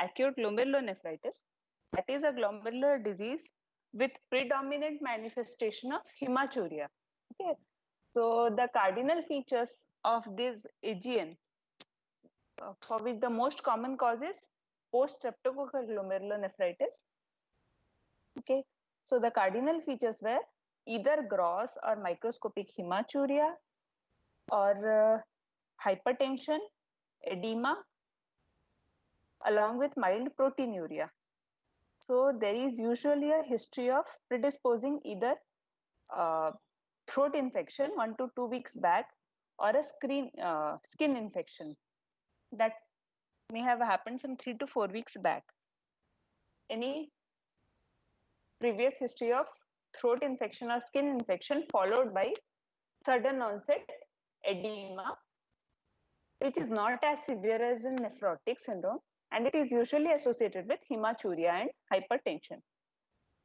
acute glomerulonephritis. That is a glomerular disease with predominant manifestation of hematuria. Okay, so the cardinal features of this AGN, for which the most common cause is post-streptococcal glomerulonephritis. Okay, so the cardinal features were either gross or microscopic hematuria, or hypertension, edema, along with mild proteinuria. So there is usually a history of predisposing either throat infection 1 to 2 weeks back, or a skin infection that may have happened some 3 to 4 weeks back. Any previous history of throat infection or skin infection followed by sudden onset edema, which is not as severe as in nephrotic syndrome, and it is usually associated with hematuria and hypertension.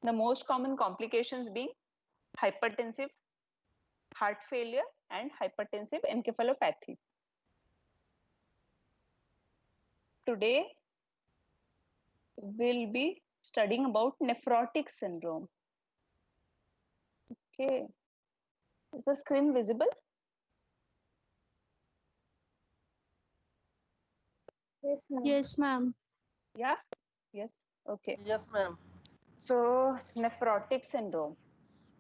The most common complications being hypertensive heart failure and hypertensive encephalopathy. Today, we'll be studying about nephrotic syndrome. Okay, is the screen visible? Yes, ma'am. Yes, ma'am. Yeah, yes, okay. Yes, ma'am. So, nephrotic syndrome.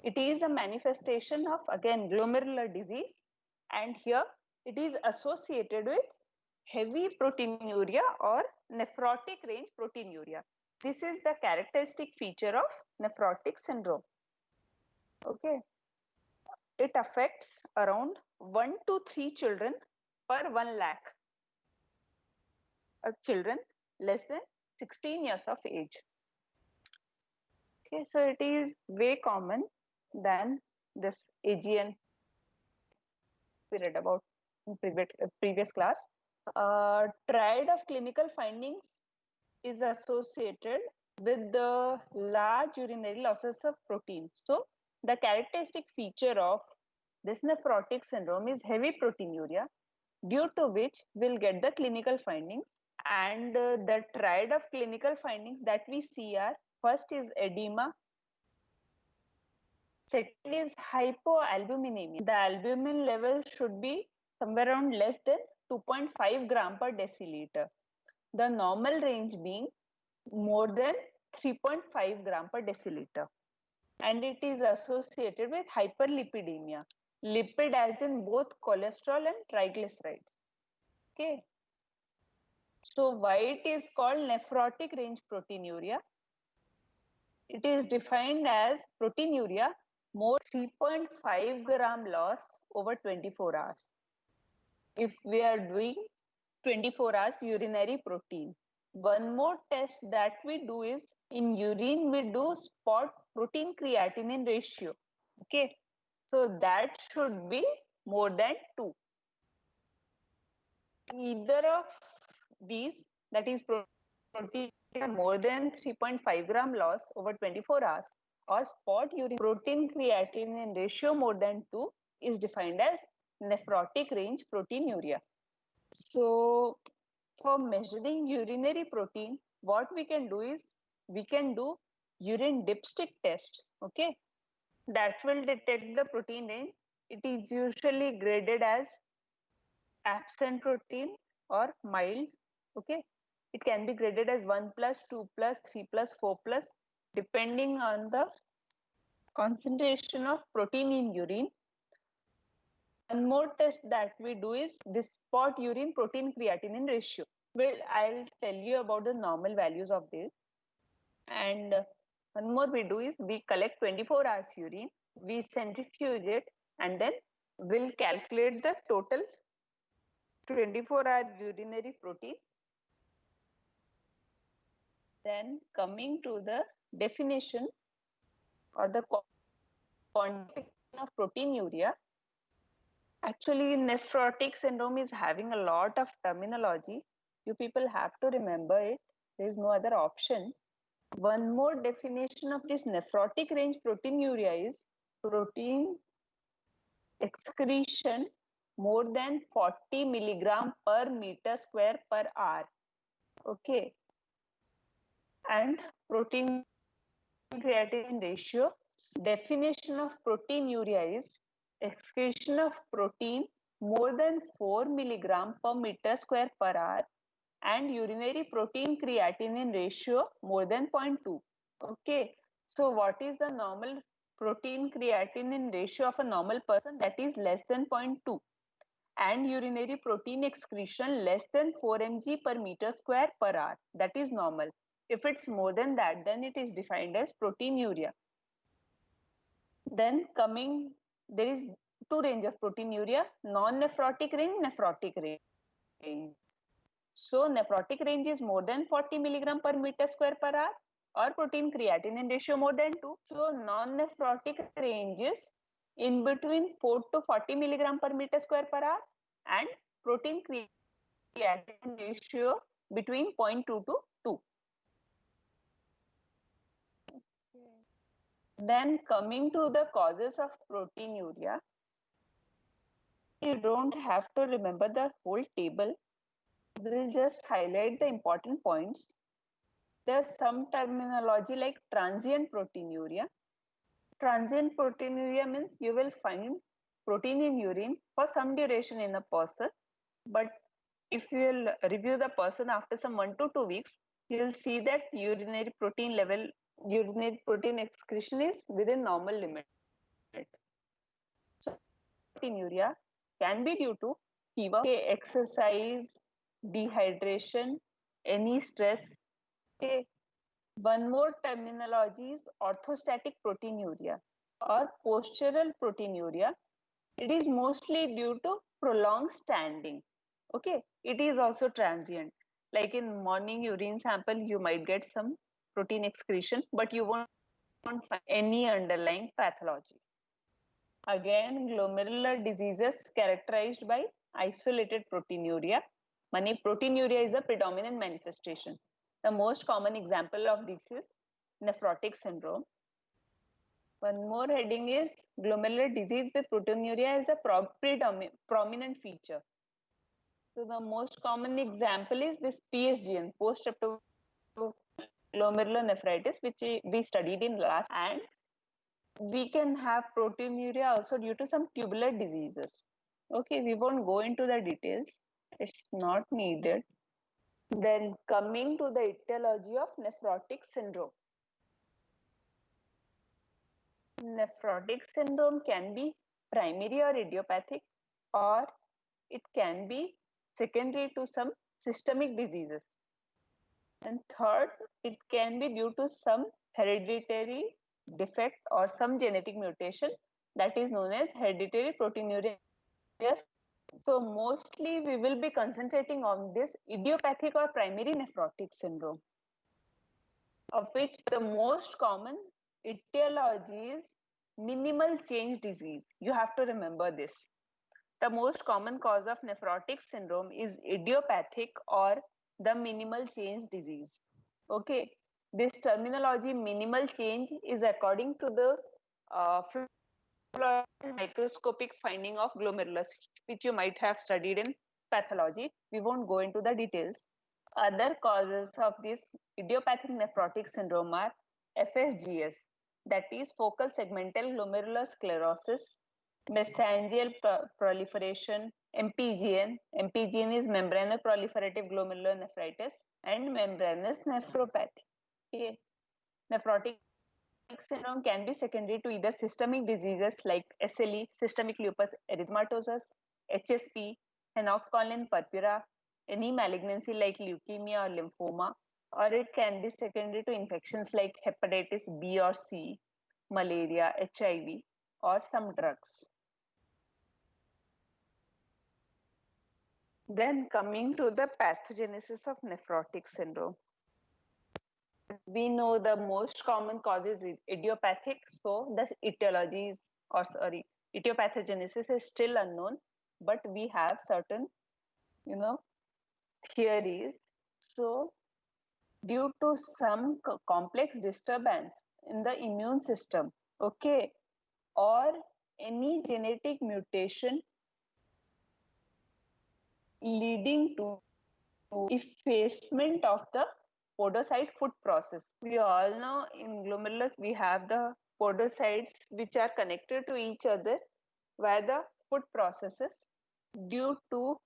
It is a manifestation of, again, glomerular disease, and here it is associated with heavy proteinuria or nephrotic range proteinuria. This is the characteristic feature of nephrotic syndrome. Okay, it affects around 1 to 3 children per 1 lakh children less than 16 years of age. Okay, so it is way common than this AGN we read about in previous class. Triad of clinical findings is associated with the large urinary losses of protein. So the characteristic feature of this nephrotic syndrome is heavy proteinuria, due to which we'll get the clinical findings. And the triad of clinical findings that we see are, first is edema, second is hypoalbuminemia. The albumin level should be somewhere around less than 2.5 gram per deciliter. The normal range being more than 3.5 gram per deciliter. And it is associated with hyperlipidemia. Lipid as in both cholesterol and triglycerides. Okay. So why it is called nephrotic range proteinuria? It is defined as proteinuria more 3.5 gram loss over 24 hours. If we are doing 24 hours urinary protein. One more test that we do is in urine, we do spot protein creatinine ratio. Okay, so that should be more than 2. Either of these, that is protein more than 3.5 gram loss over 24 hours, or spot urine protein creatinine ratio more than 2, is defined as nephrotic range proteinuria. So for measuring urinary protein, what we can do is we can do urine dipstick test. Okay, that will detect the protein range. It is usually graded as absent protein or mild. Okay, it can be graded as 1 plus, 2 plus, 3 plus, 4 plus, depending on the concentration of protein in urine. One more test that we do is this spot urine protein creatinine ratio. Well, I'll tell you about the normal values of this. And one more we do is we collect 24 hours urine, we centrifuge it, and then we'll calculate the total 24-hour urinary protein. Then coming to the definition or the quantification of proteinuria. Actually, nephrotic syndrome is having a lot of terminology. You people have to remember it. There is no other option. One more definition of this nephrotic range proteinuria is protein excretion more than 40 milligram per meter square per hour. Okay. and protein creatinine ratio. Definition of proteinuria is excretion of protein more than 4 milligram per meter square per hour and urinary protein creatinine ratio more than 0.2. Okay, so what is the normal protein creatinine ratio of a normal person? That is less than 0.2, and urinary protein excretion less than 4 mg per meter square per hour. That is normal. If it's more than that, then it is defined as proteinuria. Then coming, there is two range of proteinuria: non-nephrotic range, nephrotic range. So nephrotic range is more than 40 milligram per meter square per hour, or protein creatinine ratio more than 2. So non-nephrotic range is in between 4 to 40 milligram per meter square per hour, and protein creatinine ratio between 0.2 to 2. Then coming to the causes of proteinuria, you don't have to remember the whole table. We'll just highlight the important points. There's some terminology like transient proteinuria. Transient proteinuria means you will find protein in urine for some duration in a person, but if you will review the person after some 1 to 2 weeks, you will see that urinary protein level, urinary protein excretion is within normal limit. So proteinuria can be due to fever, exercise, dehydration, any stress. Okay. One more terminology is orthostatic proteinuria or postural proteinuria. It is mostly due to prolonged standing. Okay, it is also transient. Like in morning urine sample, you might get some protein excretion, but you won't find any underlying pathology. Again, glomerular diseases characterized by isolated proteinuria. Proteinuria is a predominant manifestation. The most common example of this is nephrotic syndrome. One more heading is glomerular disease with proteinuria is a prominent feature. So the most common example is this PSGN, post-eruptive glomerulonephritis, which we studied in last, and we can have proteinuria also due to some tubular diseases. Okay, we won't go into the details. It's not needed. Then coming to the etiology of nephrotic syndrome. Nephrotic syndrome can be primary or idiopathic, or it can be secondary to some systemic diseases. And third, it can be due to some hereditary defect or some genetic mutation that is known as hereditary proteinuria. So mostly we will be concentrating on this idiopathic or primary nephrotic syndrome, of which the most common etiology is minimal change disease. You have to remember this. The most common cause of nephrotic syndrome is idiopathic or the minimal change disease. Okay, this terminology minimal change is according to the microscopic finding of glomerulus, which you might have studied in pathology. We won't go into the details. Other causes of this idiopathic nephrotic syndrome are FSGS, that is focal segmental glomerular sclerosis, mesangial proliferation, MPGN. MPGN is membranoproliferative glomerulonephritis, and membranous nephropathy. Okay. Nephrotic syndrome can be secondary to either systemic diseases like SLE, systemic lupus erythematosus, HSP, Henox-Conlin purpura, any malignancy like leukemia or lymphoma, or it can be secondary to infections like hepatitis B or C, malaria, HIV, or some drugs. Then coming to the pathogenesis of nephrotic syndrome. We know the most common cause is idiopathic, so the etiology is, or sorry, etiopathogenesis is still unknown, but we have certain, theories. So due to some complex disturbance in the immune system, okay, or any genetic mutation leading to effacement of the podocyte foot process. We all know in glomerulus we have the podocytes which are connected to each other via the foot processes. Due to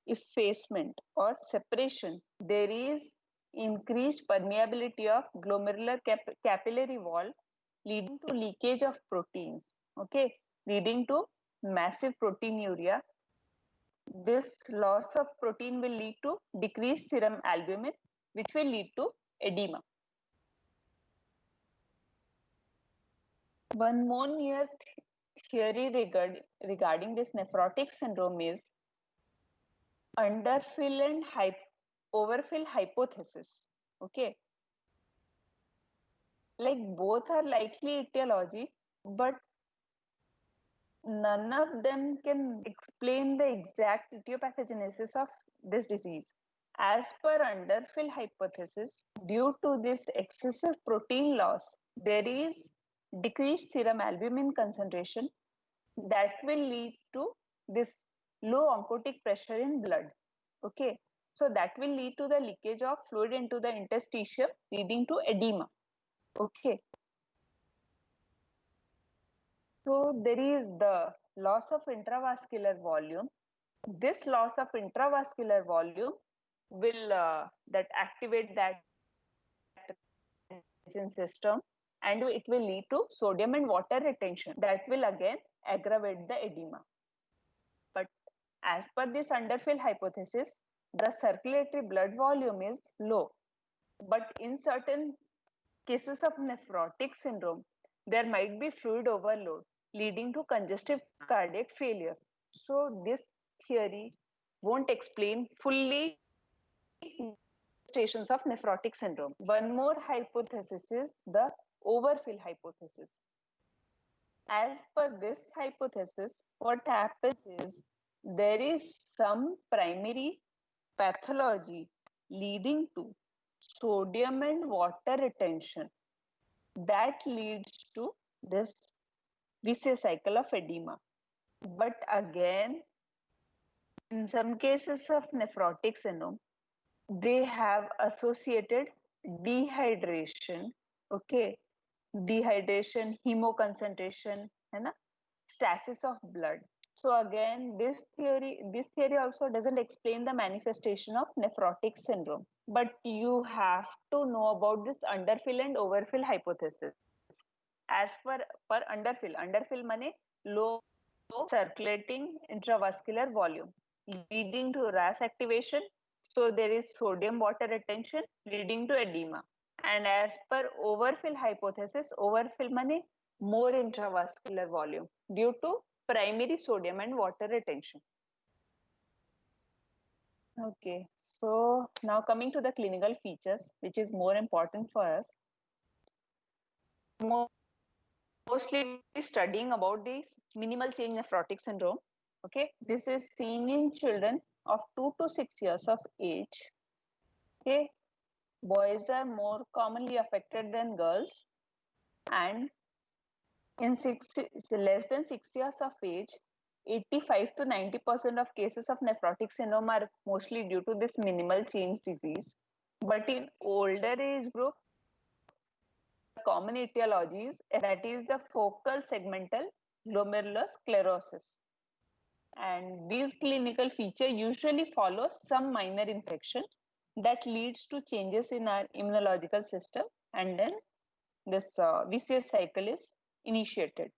effacement or separation, there is increased permeability of glomerular capillary wall, leading to leakage of proteins, okay, leading to massive proteinuria. This loss of protein will lead to decreased serum albumin, which will lead to edema. One more near theory regarding this nephrotic syndrome is underfill and overfill hypothesis. Okay, like both are likely etiology, but none of them can explain the exact etiopathogenesis of this disease. As per underfill hypothesis, due to this excessive protein loss, there is decreased serum albumin concentration that will lead to this low oncotic pressure in blood. Okay, so that will lead to the leakage of fluid into the interstitium, leading to edema. Okay, so there is the loss of intravascular volume. This loss of intravascular volume will that activate that system, and it will lead to sodium and water retention that will again aggravate the edema. But as per this underfill hypothesis, the circulatory blood volume is low, but in certain cases of nephrotic syndrome, there might be fluid overload leading to congestive cardiac failure. So this theory won't explain fully manifestations of nephrotic syndrome. One more hypothesis is the overfill hypothesis. As per this hypothesis, what happens is there is some primary pathology leading to sodium and water retention that leads to this vicious cycle of edema. But again, in some cases of nephrotic syndrome, they have associated dehydration, okay, dehydration, hemoconcentration, and stasis of blood. So again, this theory also doesn't explain the manifestation of nephrotic syndrome. But you have to know about this underfill and overfill hypothesis. As per underfill money low circulating intravascular volume leading to RAS activation. So there is sodium water retention leading to edema. And as per overfill hypothesis, overfill money more intravascular volume due to primary sodium and water retention. Okay, so now coming to the clinical features, which is more important for us. Mostly studying about the minimal change nephrotic syndrome. Okay, this is seen in children of 2 to 6 years of age. Okay, boys are more commonly affected than girls, and in less than 6 years of age, 85 to 90% of cases of nephrotic syndrome are mostly due to this minimal change disease. But in older age group, common etiologies, that is the focal segmental glomerulosclerosis. And these clinical feature usually follow some minor infection that leads to changes in our immunological system, and then this vicious cycle is initiated.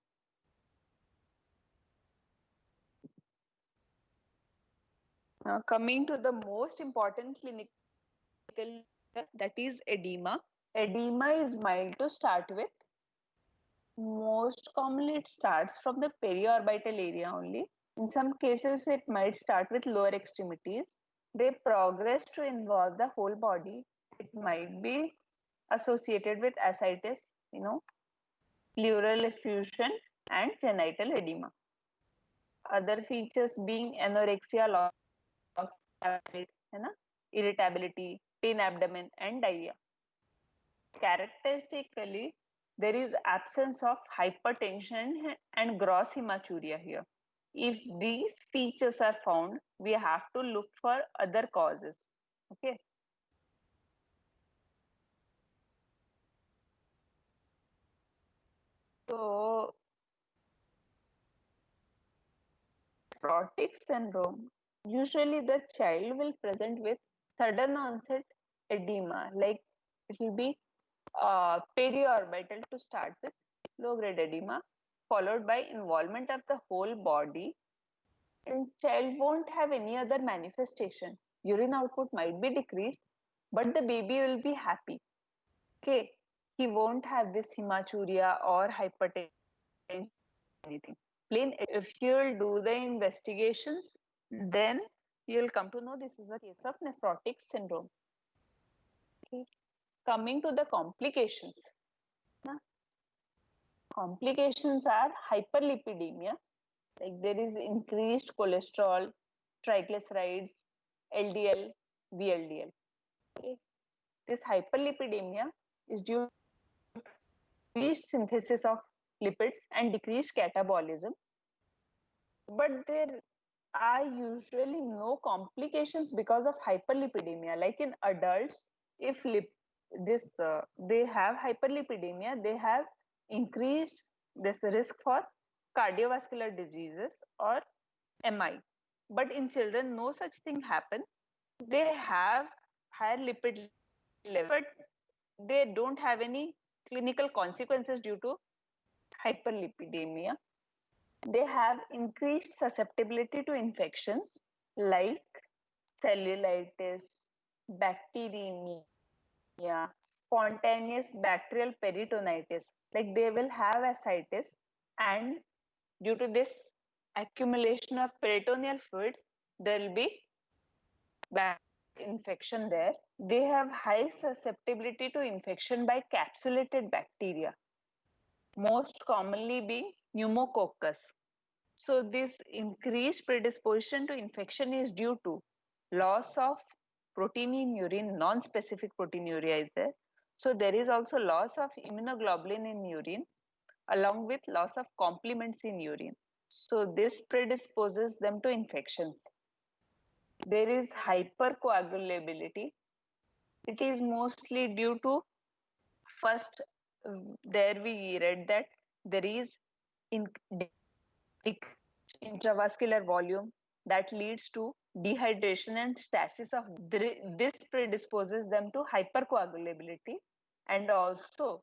Now coming to the most important clinical, that is edema. Edema is mild to start with. Most commonly it starts from the periorbital area only. In some cases, it might start with lower extremities. They progress to involve the whole body. It might be associated with ascites, pleural effusion, and genital edema. Other features being anorexia, loss of appetite, irritability, pain abdomen, and diarrhea. Characteristically, there is absence of hypertension and gross hematuria here. If these features are found, we have to look for other causes. Okay. So, nephrotic syndrome, usually the child will present with sudden onset edema, like it will be periorbital to start with, low grade edema, followed by involvement of the whole body, and child won't have any other manifestation. Urine output might be decreased, but the baby will be happy. Okay, he won't have this hematuria or hypertension, anything. Plain, if you'll do the investigations, then you'll come to know this is a case of nephrotic syndrome. Okay. Coming to the complications. Complications are hyperlipidemia, like there is increased cholesterol, triglycerides, LDL, VLDL. Okay. This hyperlipidemia is due to increased synthesis of lipids and decreased catabolism. But there are usually no complications because of hyperlipidemia. Like in adults, if they have hyperlipidemia, they have increased this risk for cardiovascular diseases or MI. But in children, no such thing happen. They have higher lipid level, but they don't have any clinical consequences due to hyperlipidemia. They have increased susceptibility to infections like cellulitis, bacteremia, spontaneous bacterial peritonitis. Like they will have ascites, and due to this accumulation of peritoneal fluid, there will be infection there. They have high susceptibility to infection by capsulated bacteria, most commonly being pneumococcus. So this increased predisposition to infection is due to loss of protein in urine, non-specific proteinuria is there. So there is also loss of immunoglobulin in urine along with loss of complements in urine. So this predisposes them to infections. There is hypercoagulability. It is mostly due to first, there we read that there is in intravascular volume that leads to dehydration and stasis of this predisposes them to hypercoagulability. And also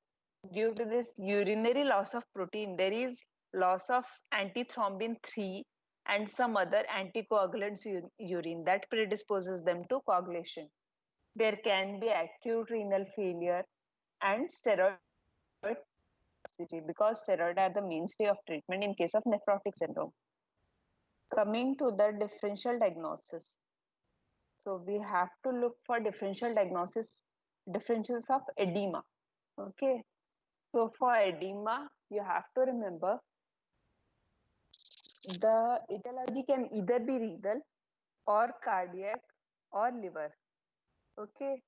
due to this urinary loss of protein, there is loss of antithrombin 3 and some other anticoagulants in urine that predisposes them to coagulation. There can be acute renal failure and steroid because steroids are the mainstay of treatment in case of nephrotic syndrome. Coming to the differential diagnosis. So we have to look for differentials of edema. Okay. So for edema, you have to remember the etiology can either be renal or cardiac or liver. Okay.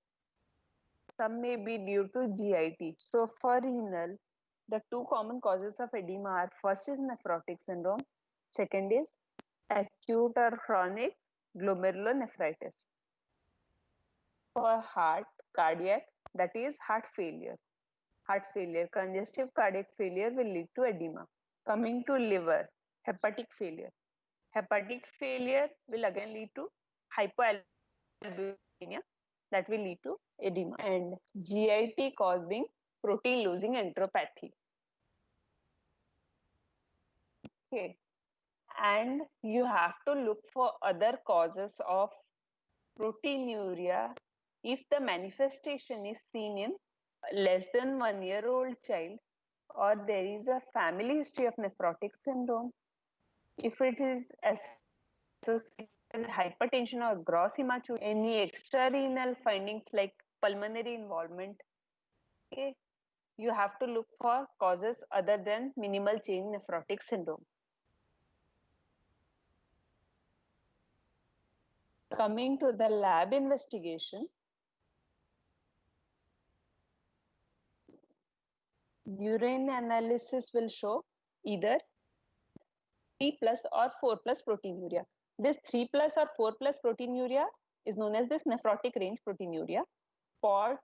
Some may be due to GIT. So for renal, the two common causes of edema are first is nephrotic syndrome, second is acute or chronic glomerulonephritis. For heart, cardiac, that is heart failure. Heart failure, congestive cardiac failure will lead to edema. Coming to liver, hepatic failure. Hepatic failure will again lead to hypoalbuminemia that will lead to edema. And GIT causing protein losing enteropathy. Okay. And you have to look for other causes of proteinuria if the manifestation is seen in less than 1-year-old child, or there is a family history of nephrotic syndrome, if it is associated with hypertension or gross hematuria, any extrarenal findings like pulmonary involvement, okay, you have to look for causes other than minimal change nephrotic syndrome. Coming to the lab investigation, urine analysis will show either 3 plus or 4 plus proteinuria. This 3 plus or 4 plus proteinuria is known as this nephrotic range proteinuria. Spot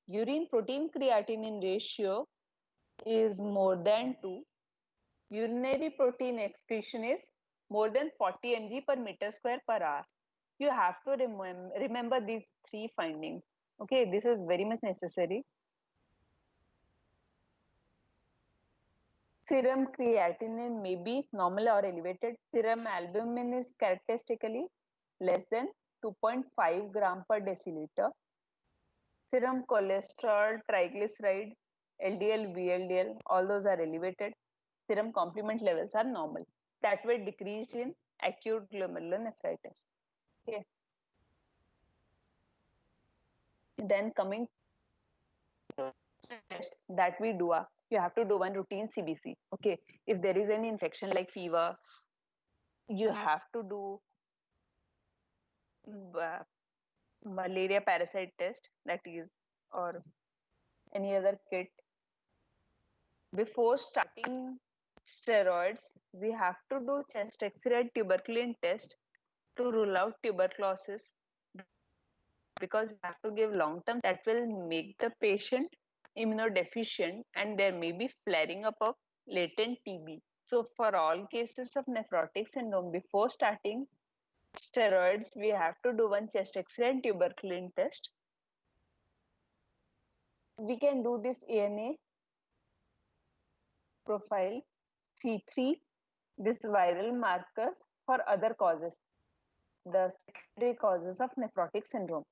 urine protein creatinine ratio is more than 2, urinary protein excretion is more than 40 mg per meter square per hour. You have to remember these three findings. Okay, this is very much necessary. Serum creatinine may be normal or elevated. Serum albumin is characteristically less than 2.5 gram per deciliter. Serum cholesterol, triglyceride, LDL, VLDL, all those are elevated. Serum complement levels are normal. That way decreased in acute glomerulonephritis. Okay. Then coming to test that we do, you have to do one routine CBC. Okay. If there is any infection like fever, you have to do uh, malaria parasite test, that is, or any other kit. Before starting steroids, we have to do chest X-ray and tuberculin test to rule out tuberculosis, because we have to give long term that will make the patient immunodeficient and there may be flaring up of latent TB. So for all cases of nephrotic syndrome, before starting steroids, we have to do one chest X-ray and tuberculin test. We can do this ANA profile, C3, this viral markers for other causes, the secondary causes of nephrotic syndrome.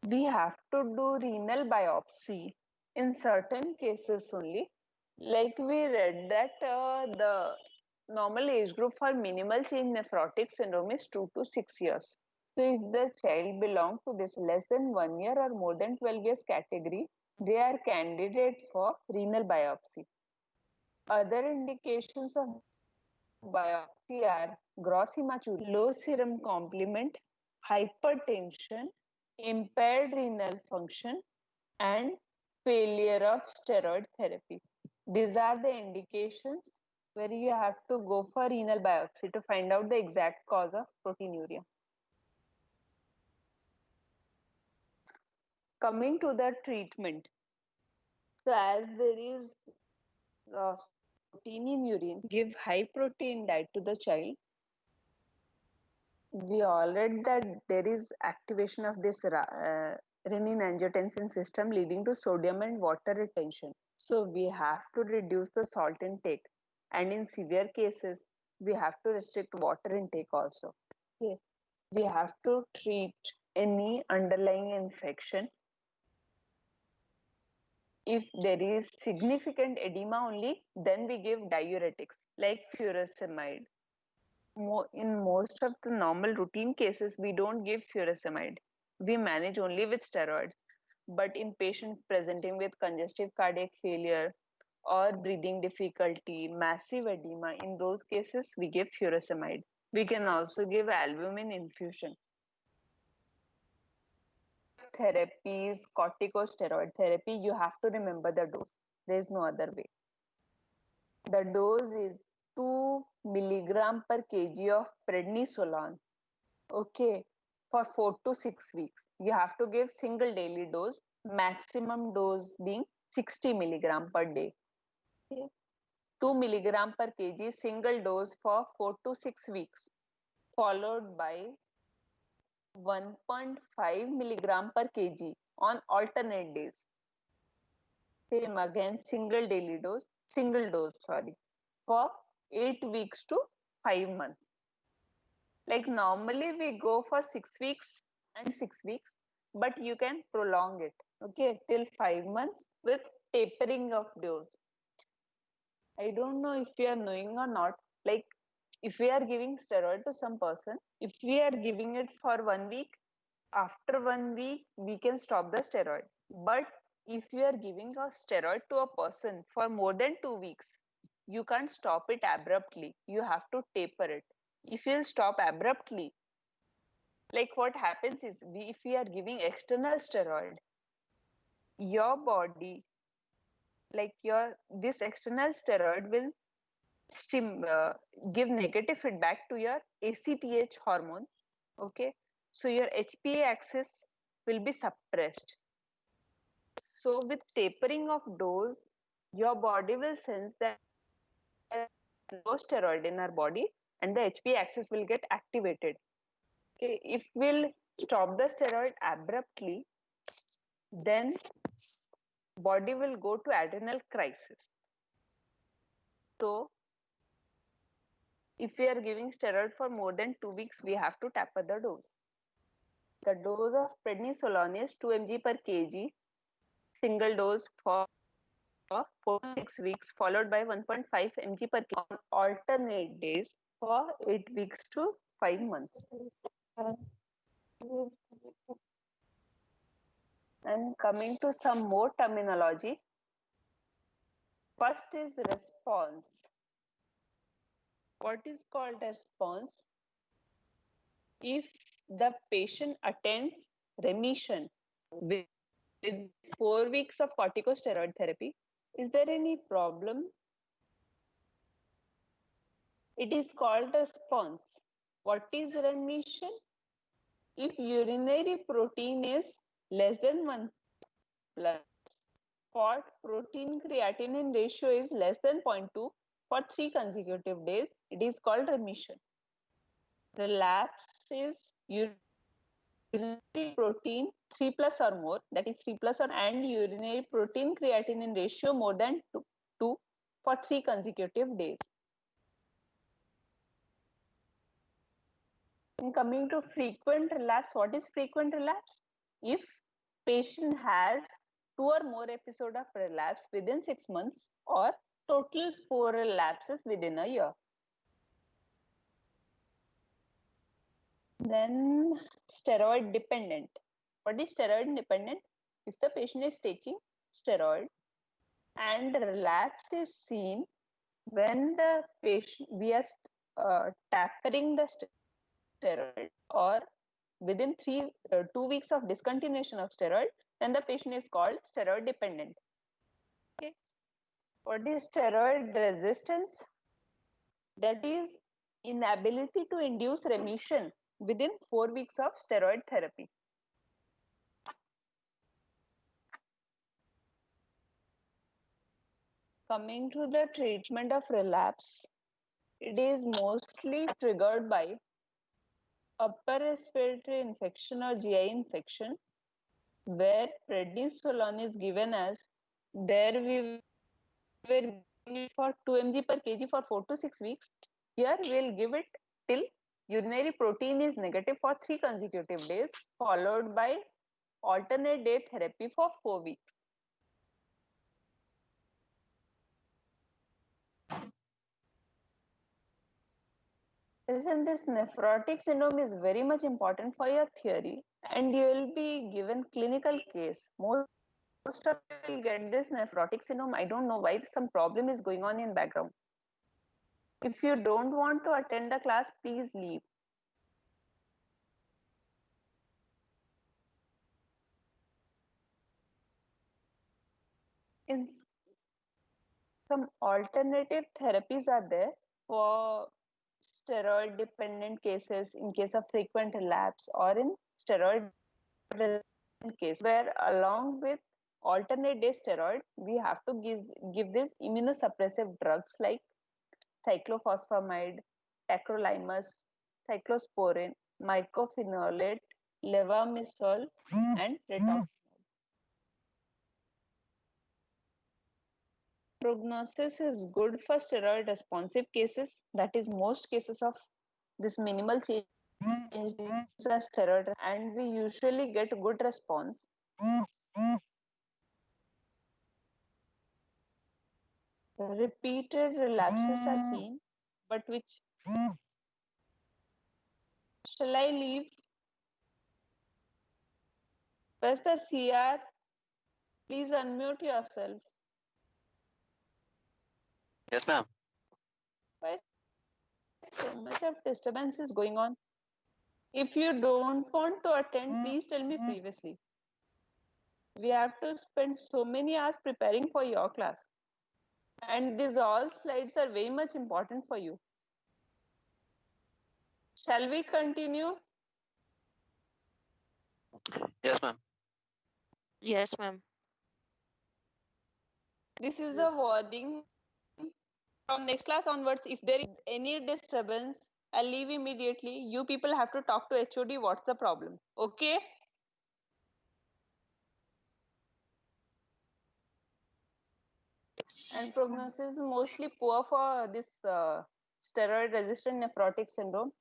We have to do renal biopsy in certain cases only. Like we read that the normal age group for minimal change nephrotic syndrome is 2 to 6 years. So if the child belongs to this less than 1 year or more than 12 years category, they are candidates for renal biopsy. Other indications of biopsy are gross hematuria, low serum complement, hypertension, impaired renal function, and failure of steroid therapy. These are the indications where you have to go for renal biopsy to find out the exact cause of proteinuria. Coming to the treatment. So as there is loss of protein in urine, give high protein diet to the child. We all read that there is activation of this renin-angiotensin system leading to sodium and water retention. So we have to reduce the salt intake, and in severe cases, we have to restrict water intake also. Okay. We have to treat any underlying infection. If there is significant edema only, then we give diuretics like furosemide. In most of the normal routine cases, we don't give furosemide. We manage only with steroids. But in patients presenting with congestive cardiac failure or breathing difficulty, massive edema, in those cases, we give furosemide. We can also give albumin infusion. Therapies, corticosteroid therapy, you have to remember the dose. There is no other way. The dose is 2 milligram per kg of prednisolone. Okay, for 4 to 6 weeks. You have to give single daily dose, maximum dose being 60 milligram per day. Okay. 2 milligram per kg single dose for 4 to 6 weeks, followed by 1.5 milligram per kg on alternate days. Same again, single dose, sorry, for 8 weeks to 5 months. Like normally we go for 6 weeks and 6 weeks, but you can prolong it, okay, till 5 months with tapering of dose. I don't know if you are knowing or not, like if we are giving steroid to some person, if we are giving it for 1 week, after 1 week we can stop the steroid. But if you are giving a steroid to a person for more than 2 weeks, you can't stop it abruptly. You have to taper it. If you stop abruptly, like what happens is, if we are giving external steroid, your body, like this external steroid will give negative feedback to your ACTH hormone. Okay, so your HPA axis will be suppressed. So with tapering of dose, your body will sense that there is no steroid in our body and the HPA axis will get activated. Okay, if we'll stop the steroid abruptly, then body will go to adrenal crisis. So if we are giving steroid for more than 2 weeks, we have to taper the dose. The dose of prednisolone is 2 mg per kg, single dose for 4 to 6 weeks, followed by 1.5 mg per kg on alternate days for 8 weeks to 5 months. And coming to some more terminology, first is response. What is called response? If the patient attains remission with 4 weeks of corticosteroid therapy, is there any problem? It is called response. What is remission? If urinary protein is less than 1 plus spot protein creatinine ratio is less than 0.2 for 3 consecutive days, it is called remission. Relapse is urinary protein 3 plus or more, that is 3 plus or and urinary protein creatinine ratio more than 2 for 3 consecutive days. And coming to frequent relapse, what is frequent relapse? If patient has 2 or more episodes of relapse within 6 months or total 4 relapses within a year. Then steroid dependent. What is steroid dependent? If the patient is taking steroid and relapse is seen when the patient, we are tapering the steroid or within 2 weeks of discontinuation of steroid, then the patient is called steroid dependent. Okay. What is steroid resistance? That is inability to induce remission within 4 weeks of steroid therapy. Coming to the treatment of relapse, it is mostly triggered by upper respiratory infection or GI infection, where prednisolone is given as, there we were giving it for 2 mg per kg for 4 to 6 weeks. Here we'll give it till urinary protein is negative for 3 consecutive days, followed by alternate day therapy for 4 weeks. Isn't this nephrotic syndrome is very much important for your theory, and you will be given clinical case. Most of you will get this nephrotic syndrome. I don't know why some problem is going on in background. If you don't want to attend the class, please leave. In some alternative therapies are there for steroid dependent cases, in case of frequent relapse, or in steroid case, where along with alternate day steroid, we have to give this immunosuppressive drugs like cyclophosphamide, tacrolimus, cyclosporin, mycophenolate, levamisole, and rituximab. Prognosis is good for steroid responsive cases, that is most cases of this minimal change in the steroid, and we usually get good response. Repeated relapses are seen, but which shall I leave? Where's the CR? Please unmute yourself. Yes, ma'am. Why so much of disturbance is going on? If you don't want to attend, please tell me previously. We have to spend so many hours preparing for your class. And these all slides are very much important for you. Shall we continue? Yes, ma'am. Yes, ma'am. This is a warning. From next class onwards, if there is any disturbance, I'll leave immediately. You people have to talk to HOD. What's the problem? Okay? And prognosis is mostly poor for this steroid resistant nephrotic syndrome.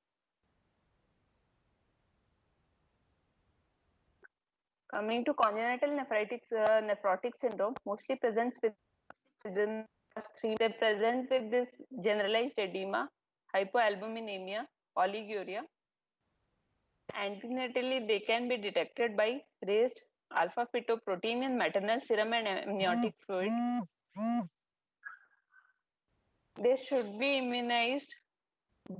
Coming to congenital nephrotic syndrome, mostly presents within first three. They present with this generalized edema, hypoalbuminemia, oliguria. Antenatally, they can be detected by raised alpha fetoprotein in maternal serum and amniotic fluid. They should be immunized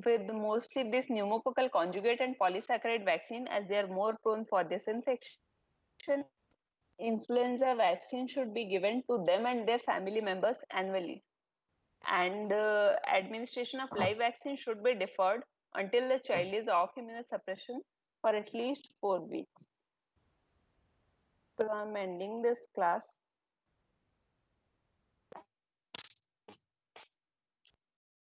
with mostly this pneumococcal conjugate and polysaccharide vaccine as they are more prone for this infection. Influenza vaccine should be given to them and their family members annually. And administration of live vaccine should be deferred until the child is off immunosuppression for at least 4 weeks. So I'm ending this class.